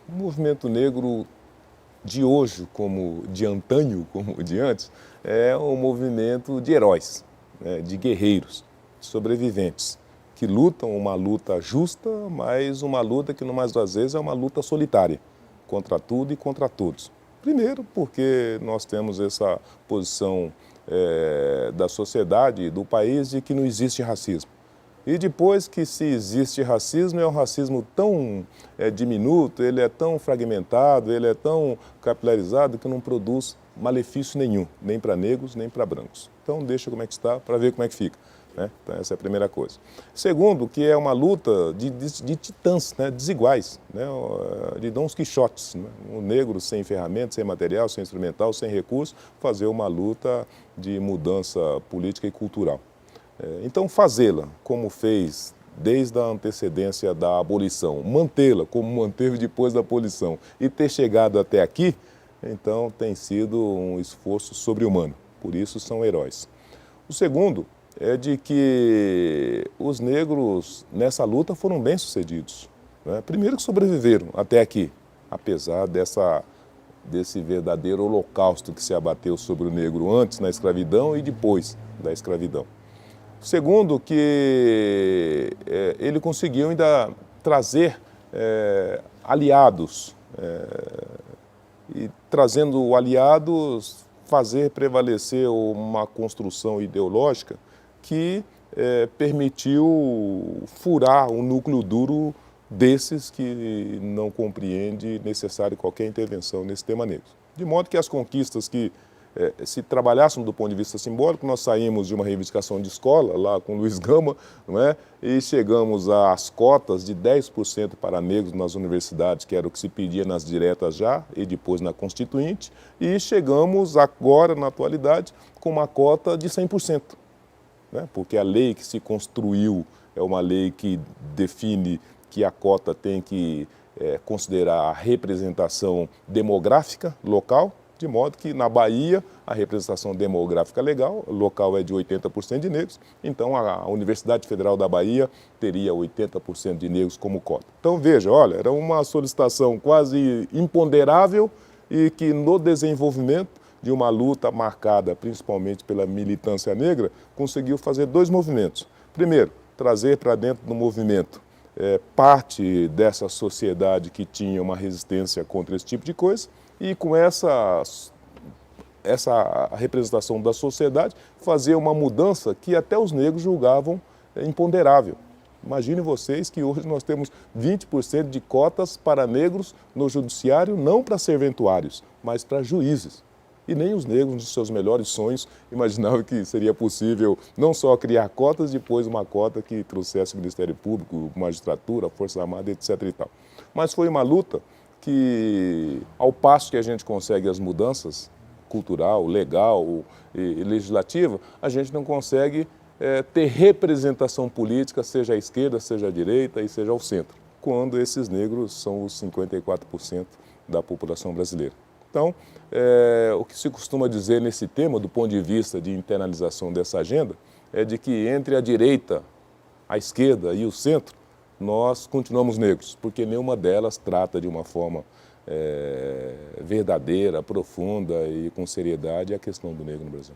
O movimento negro de hoje, como de antanho, como de antes, é um movimento de heróis, né, de guerreiros, de sobreviventes, que lutam uma luta justa, mas uma luta que, no mais das vezes, é uma luta solitária, contra tudo e contra todos. Primeiro, porque nós temos essa posição da sociedade e do país de que não existe racismo. E depois que se existe racismo, é um racismo tão diminuto, ele é tão fragmentado, ele é tão capilarizado que não produz malefício nenhum, nem para negros, nem para brancos. Então deixa como é que está para ver como é que fica, né? Então essa é a primeira coisa. Segundo, que é uma luta de titãs, né? Desiguais, né? De Dons Quixotes, né? Um negro sem ferramentas, sem material, sem instrumental, sem recurso, fazer uma luta de mudança política e cultural. Então, fazê-la como fez desde a antecedência da abolição, mantê-la como manteve depois da abolição e ter chegado até aqui, então tem sido um esforço sobre-humano, por isso são heróis. O segundo é de que os negros nessa luta foram bem-sucedidos, né? Primeiro que sobreviveram até aqui, apesar desse verdadeiro holocausto que se abateu sobre o negro antes na escravidão e depois da escravidão. Segundo, que ele conseguiu ainda trazer aliados, e trazendo aliados, fazer prevalecer uma construção ideológica que permitiu furar o núcleo duro desses que não compreende necessário qualquer intervenção nesse tema negro. De modo que as conquistas que se trabalhássemos do ponto de vista simbólico, nós saímos de uma reivindicação de escola, lá com Luiz Gama, não é? E chegamos às cotas de 10% para negros nas universidades, que era o que se pedia nas diretas já, e depois na Constituinte, e chegamos agora, na atualidade, com uma cota de 100%. Né? Porque a lei que se construiu é uma lei que define que a cota tem que considerar a representação demográfica local, de modo que na Bahia a representação demográfica local é de 80% de negros, então a Universidade Federal da Bahia teria 80% de negros como cota. Então veja, olha, era uma solicitação quase imponderável e que no desenvolvimento de uma luta marcada principalmente pela militância negra, conseguiu fazer dois movimentos. Primeiro, trazer para dentro do movimento parte dessa sociedade que tinha uma resistência contra esse tipo de coisa, e com essa representação da sociedade, fazer uma mudança que até os negros julgavam imponderável. Imaginem vocês que hoje nós temos 20% de cotas para negros no judiciário, não para serventuários, mas para juízes. E nem os negros, nos seus melhores sonhos, imaginavam que seria possível não só criar cotas, depois uma cota que trouxesse o Ministério Público, magistratura, Força Armada, etc. e tal. Mas foi uma luta que, ao passo que a gente consegue as mudanças cultural, legal e legislativa, a gente não consegue ter representação política, seja à esquerda, seja à direita e seja ao centro, quando esses negros são os 54% da população brasileira. Então, o que se costuma dizer nesse tema, do ponto de vista de internalização dessa agenda, é de que entre a direita, a esquerda e o centro, nós continuamos negros, porque nenhuma delas trata de uma forma verdadeira, profunda e com seriedade a questão do negro no Brasil.